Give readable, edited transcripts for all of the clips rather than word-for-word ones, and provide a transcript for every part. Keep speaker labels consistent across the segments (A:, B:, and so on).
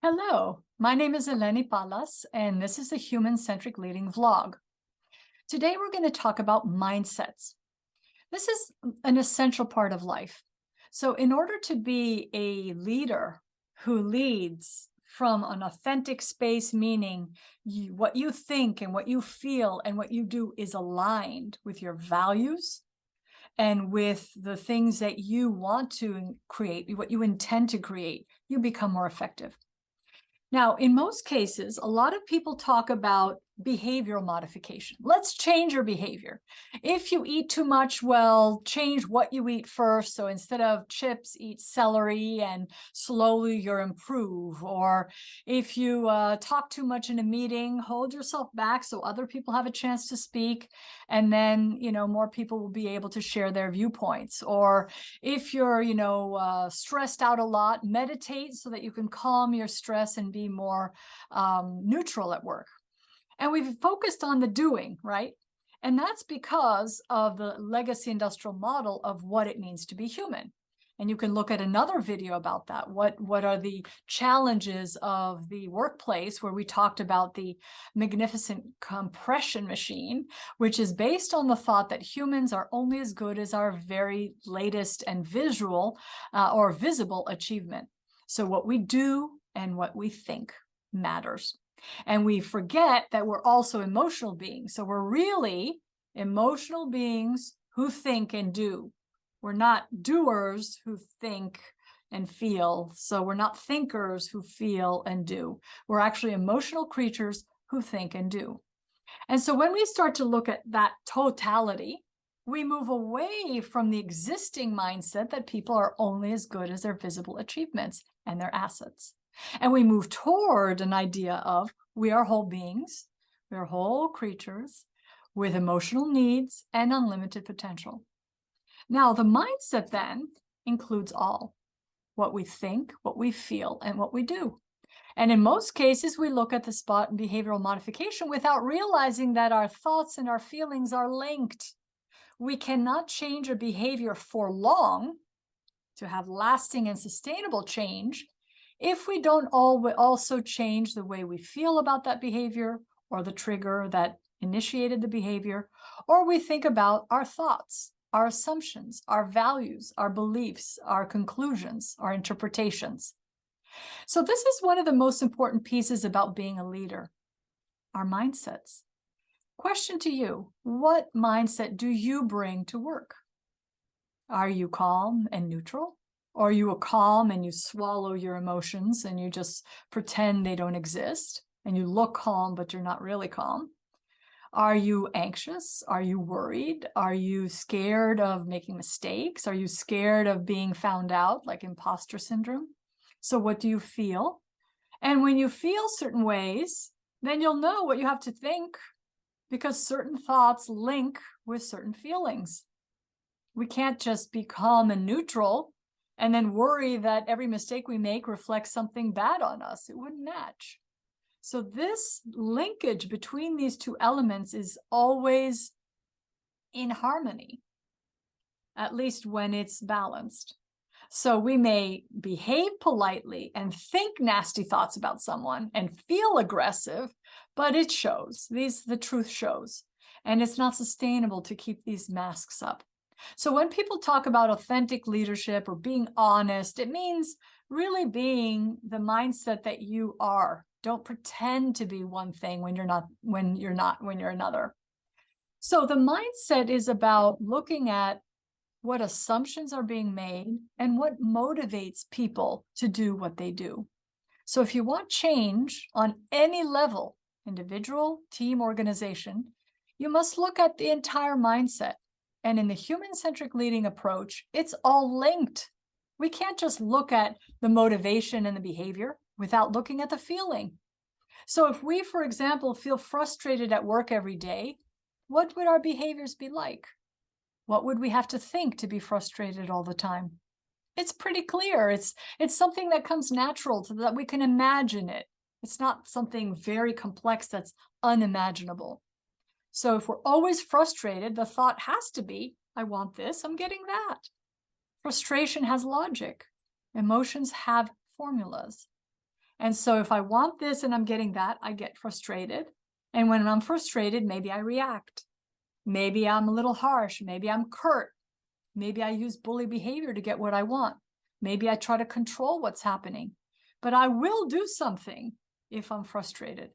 A: Hello, my name is Eleni Pallas, and this is the Human-Centric Leading vlog. Today, we're going to talk about mindsets. This is an essential part of life. So in order to be a leader who leads from an authentic space, meaning what you think and what you feel and what you do is aligned with your values and with the things that you want to create, what you intend to create, you become more effective. Now, in most cases, a lot of people talk about behavioral modification. Let's change your behavior. If you eat too much, well, change what you eat first. So instead of chips, eat celery and slowly you'll improve. Or if you talk too much in a meeting, hold yourself back so other people have a chance to speak. And then, more people will be able to share their viewpoints. Or if you're, stressed out a lot, meditate so that you can calm your stress and be more neutral at work. And we've focused on the doing, right? And that's because of the legacy industrial model of what it means to be human. And you can look at another video about that. What are the challenges of the workplace, where we talked about the magnificent compression machine, which is based on the thought that humans are only as good as our very latest and visual or visible achievement. So what we do and what we think matters. And we forget that we're also emotional beings. So we're really emotional beings who think and do. We're not doers who think and feel. So we're not thinkers who feel and do. We're actually emotional creatures who think and do. And so when we start to look at that totality, we move away from the existing mindset that people are only as good as their visible achievements and their assets. And we move toward an idea of we are whole beings, we are whole creatures with emotional needs and unlimited potential. Now, the mindset then includes all: what we think, what we feel, and what we do. And in most cases, we look at the spot behavioral modification without realizing that our thoughts and our feelings are linked. We cannot change a behavior for long to have lasting and sustainable change if we don't also change the way we feel about that behavior, or the trigger that initiated the behavior, or we think about our thoughts, our assumptions, our values, our beliefs, our conclusions, our interpretations. So this is one of the most important pieces about being a leader: our mindsets. Question to you: what mindset do you bring to work? Are you calm and neutral? Or are you a calm and you swallow your emotions and you just pretend they don't exist, and you look calm, but you're not really calm? Are you anxious? Are you worried? Are you scared of making mistakes? Are you scared of being found out, like imposter syndrome? So what do you feel? And when you feel certain ways, then you'll know what you have to think, because certain thoughts link with certain feelings. We can't just be calm and neutral and then worry that every mistake we make reflects something bad on us. It wouldn't match. So this linkage between these two elements is always in harmony, at least when it's balanced. So we may behave politely and think nasty thoughts about someone and feel aggressive, but it shows. The truth shows. And it's not sustainable to keep these masks up. So when people talk about authentic leadership or being honest, it means really being the mindset that you are. Don't pretend to be one thing when you're another. So the mindset is about looking at what assumptions are being made and what motivates people to do what they do. So if you want change on any level, individual, team, organization, you must look at the entire mindset. And in the human-centric leading approach, it's all linked. We can't just look at the motivation and the behavior without looking at the feeling. So if we, for example, feel frustrated at work every day, what would our behaviors be like? What would we have to think to be frustrated all the time? It's pretty clear. It's something that comes natural so that we can imagine it. It's not something very complex that's unimaginable. So if we're always frustrated, the thought has to be, I want this, I'm getting that. Frustration has logic. Emotions have formulas. And so if I want this and I'm getting that, I get frustrated. And when I'm frustrated, maybe I react. Maybe I'm a little harsh. Maybe I'm curt. Maybe I use bully behavior to get what I want. Maybe I try to control what's happening. But I will do something if I'm frustrated.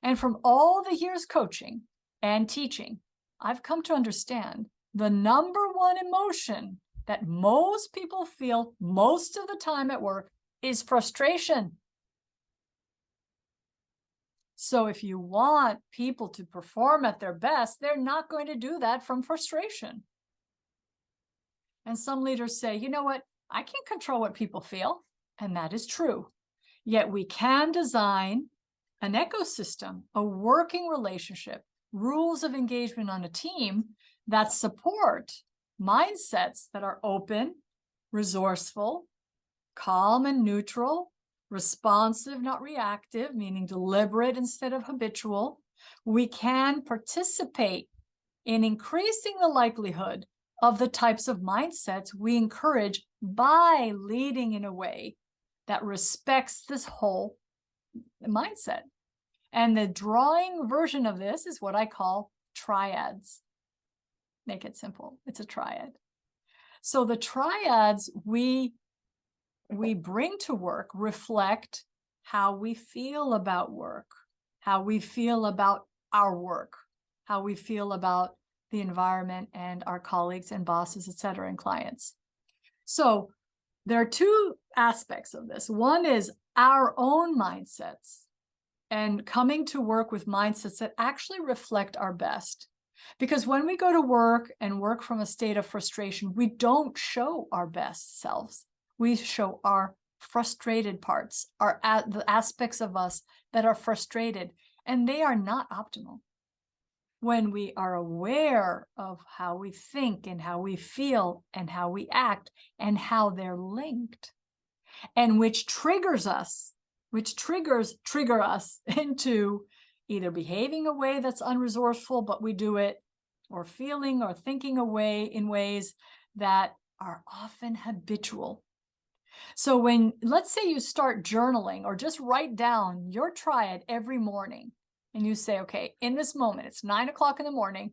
A: And from all the years coaching and teaching, I've come to understand the number one emotion that most people feel most of the time at work is frustration. So if you want people to perform at their best, they're not going to do that from frustration. And some leaders say, you know what? I can't control what people feel. And that is true. Yet we can design an ecosystem, a working relationship, rules of engagement on a team that support mindsets that are open, resourceful, calm and neutral, responsive, not reactive, meaning deliberate instead of habitual. We can participate in increasing the likelihood of the types of mindsets we encourage by leading in a way that respects this whole mindset. And the drawing version of this is what I call triads. Make it simple. It's a triad. So the triads we bring to work reflect how we feel about work, how we feel about our work, how we feel about the environment and our colleagues and bosses, et cetera, and clients. So there are two aspects of this. One is our own mindsets and coming to work with mindsets that actually reflect our best. Because when we go to work and work from a state of frustration, we don't show our best selves. We show our frustrated parts, the aspects of us that are frustrated, and they are not optimal. When we are aware of how we think and how we feel and how we act and how they're linked, and which trigger us into either behaving a way that's unresourceful, but we do it, or feeling or thinking away in ways that are often habitual. So when, let's say you start journaling or just write down your triad every morning and you say, okay, in this moment, it's 9 o'clock in the morning.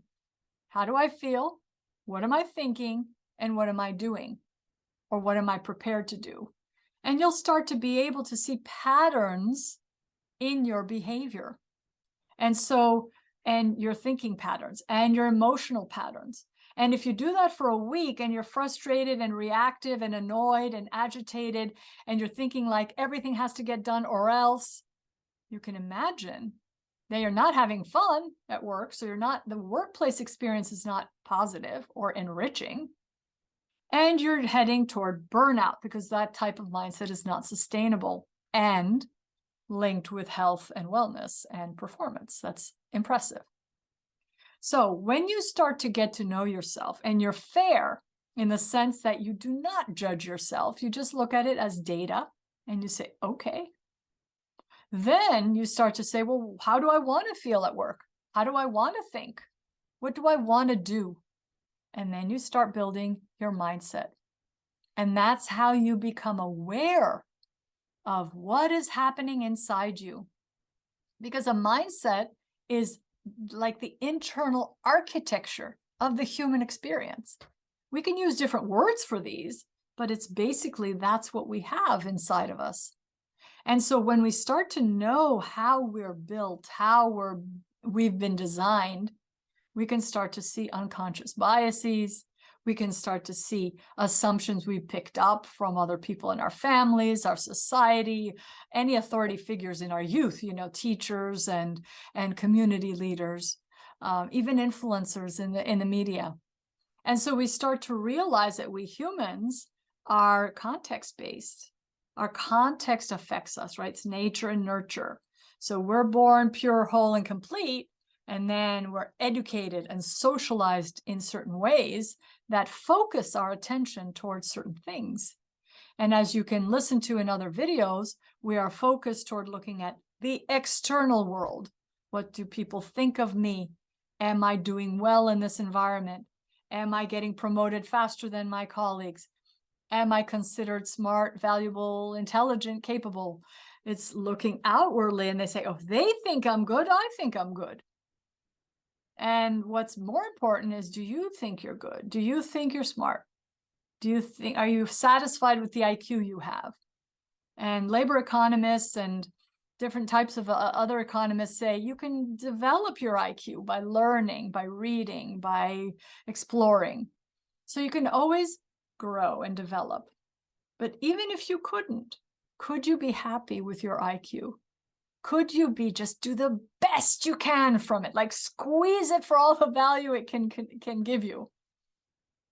A: How do I feel? What am I thinking? And what am I doing? Or what am I prepared to do? And you'll start to be able to see patterns in your behavior. And your thinking patterns and your emotional patterns. And if you do that for a week and you're frustrated and reactive and annoyed and agitated, and you're thinking like everything has to get done or else, you can imagine that you're not having fun at work. So the workplace experience is not positive or enriching. And you're heading toward burnout because that type of mindset is not sustainable and linked with health and wellness and performance. That's impressive. So when you start to get to know yourself, and you're fair in the sense that you do not judge yourself, you just look at it as data and you say, okay. Then you start to say, well, how do I want to feel at work? How do I want to think? What do I want to do? And then you start building your mindset. And that's how you become aware of what is happening inside you. Because a mindset is like the internal architecture of the human experience. We can use different words for these, but it's basically that's what we have inside of us. And so when we start to know how we're built, how we've been designed, we can start to see unconscious biases. We can start to see assumptions we picked up from other people in our families, our society, any authority figures in our youth, teachers and community leaders, even influencers in the media. And so we start to realize that we humans are context-based. Our context affects us, right? It's nature and nurture. So we're born pure, whole, and complete. And then we're educated and socialized in certain ways that focus our attention towards certain things. And as you can listen to in other videos, we are focused toward looking at the external world. What do people think of me? Am I doing well in this environment? Am I getting promoted faster than my colleagues? Am I considered smart, valuable, intelligent, capable? It's looking outwardly and they say, oh, they think I'm good, I think I'm good. And what's more important is, do you think you're good? Do you think you're smart? Are you satisfied with the IQ you have? And labor economists and different types of other economists say you can develop your IQ by learning, by reading, by exploring. So you can always grow and develop. But even if you couldn't, could you be happy with your IQ? Could you just do the best you can from it, like squeeze it for all the value it can give you?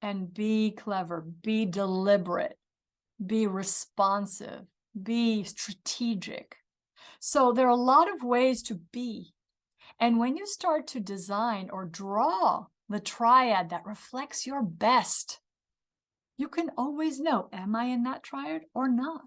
A: And be clever, be deliberate, be responsive, be strategic. So there are a lot of ways to be. And when you start to design or draw the triad that reflects your best, you can always know, am I in that triad or not?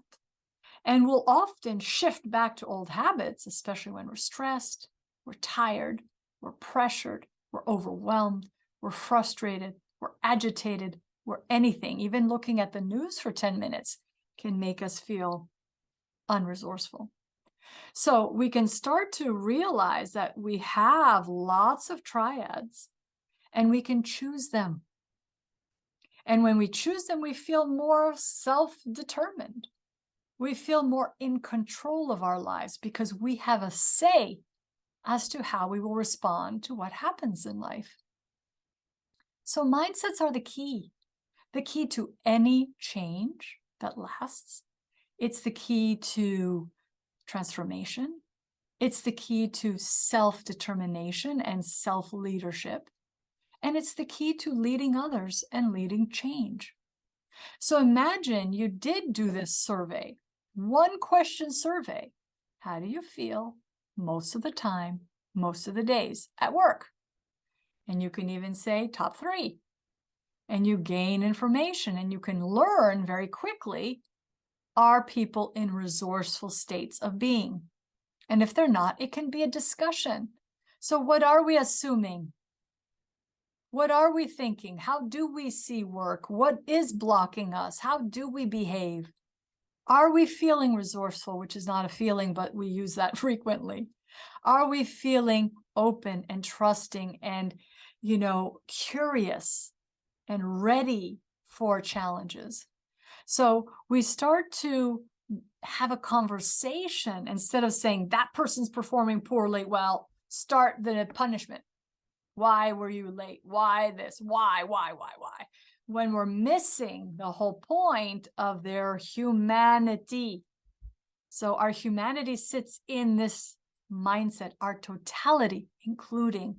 A: And we'll often shift back to old habits, especially when we're stressed, we're tired, we're pressured, we're overwhelmed, we're frustrated, we're agitated, we're anything. Even looking at the news for 10 minutes can make us feel unresourceful. So we can start to realize that we have lots of triads and we can choose them. And when we choose them, we feel more self-determined. We feel more in control of our lives because we have a say as to how we will respond to what happens in life. So mindsets are the key to any change that lasts. It's the key to transformation. It's the key to self-determination and self-leadership. And it's the key to leading others and leading change. So imagine you did do this survey, one question survey. How do you feel most of the time, most of the days at work? And you can even say top 3. And you gain information and you can learn very quickly, are people in resourceful states of being? And if they're not, it can be a discussion. So what are we assuming? What are we thinking? How do we see work? What is blocking us? How do we behave? Are we feeling resourceful, which is not a feeling, but we use that frequently? Are we feeling open and trusting and, curious and ready for challenges? So we start to have a conversation instead of saying that person's performing poorly. Well, start the punishment. Why were you late? Why this? Why? When we're missing the whole point of their humanity. So our humanity sits in this mindset, our totality, including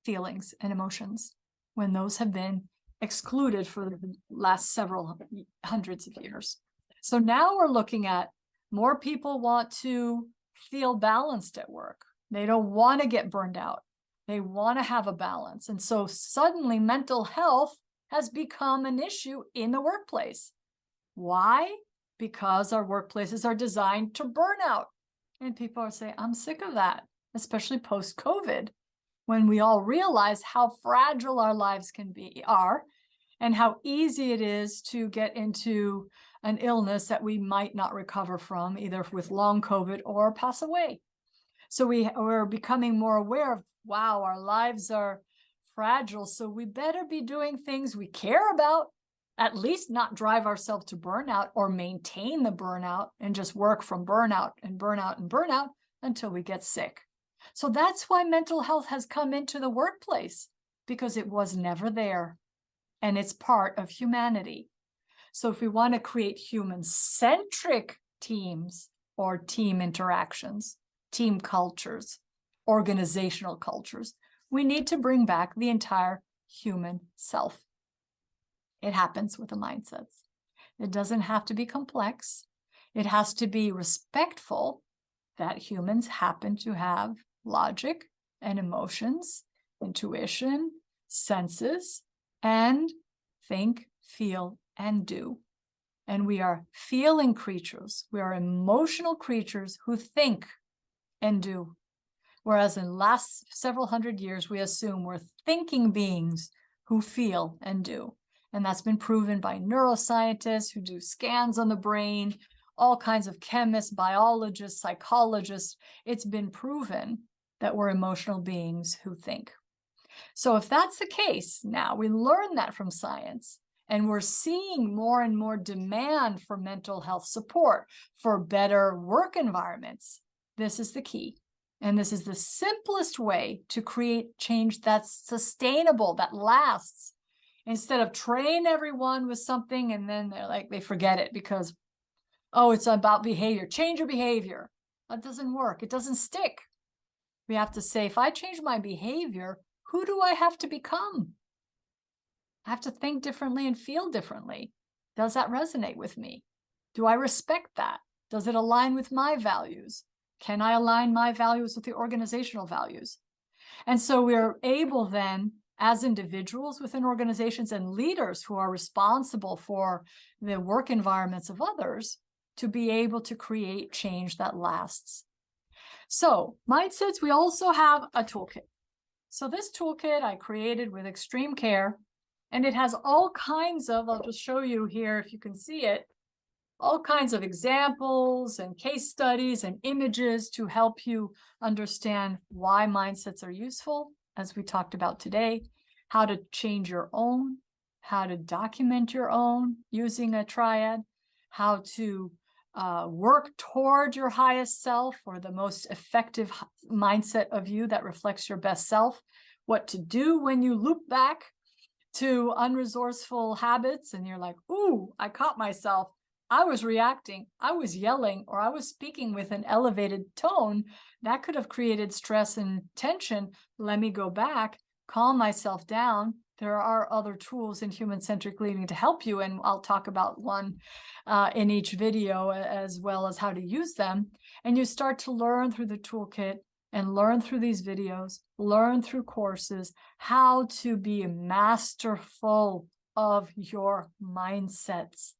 A: feelings and emotions, when those have been excluded for the last several hundreds of years. So now we're looking at more people want to feel balanced at work. They don't want to get burned out. They want to have a balance. And so suddenly mental health has become an issue in the workplace. Why? Because our workplaces are designed to burn out. And people are saying, I'm sick of that, especially post-COVID, when we all realize how fragile our lives are, and how easy it is to get into an illness that we might not recover from, either with long COVID or pass away. So we're becoming more aware of, wow, our lives are fragile, so we better be doing things we care about, at least not drive ourselves to burnout or maintain the burnout and just work from burnout and burnout and burnout until we get sick. So that's why mental health has come into the workplace, because it was never there, and it's part of humanity. So if we want to create human-centric teams or team interactions, team cultures, organizational cultures, we need to bring back the entire human self. It happens with the mindsets. It doesn't have to be complex. It has to be respectful that humans happen to have logic and emotions, intuition, senses, and think, feel, and do. And we are feeling creatures. We are emotional creatures who think and do. Whereas in the last several hundred years, we assume we're thinking beings who feel and do. And that's been proven by neuroscientists who do scans on the brain, all kinds of chemists, biologists, psychologists. It's been proven that we're emotional beings who think. So if that's the case, now we learn that from science, and we're seeing more and more demand for mental health support, for better work environments. This is the key. And this is the simplest way to create change that's sustainable, that lasts, instead of train everyone with something and then they forget it because, oh, it's about behavior. Change your behavior. That doesn't work. It doesn't stick. We have to say, if I change my behavior, who do I have to become? I have to think differently and feel differently. Does that resonate with me? Do I respect that? Does it align with my values? Can I align my values with the organizational values? And so we're able then, as individuals within organizations and leaders who are responsible for the work environments of others, to be able to create change that lasts. So mindsets, we also have a toolkit. So this toolkit I created with extreme care, and it has all kinds of, I'll just show you here if you can see it, all kinds of examples and case studies and images to help you understand why mindsets are useful, as we talked about today, how to change your own, how to document your own using a triad, how to work toward your highest self or the most effective mindset of you that reflects your best self, what to do when you loop back to unresourceful habits and you're like, ooh, I caught myself. I was reacting, I was yelling, or I was speaking with an elevated tone. That could have created stress and tension. Let me go back, calm myself down. There are other tools in human-centric leading to help you, and I'll talk about one in each video, as well as how to use them. And you start to learn through the toolkit and learn through these videos, learn through courses, how to be masterful of your mindsets.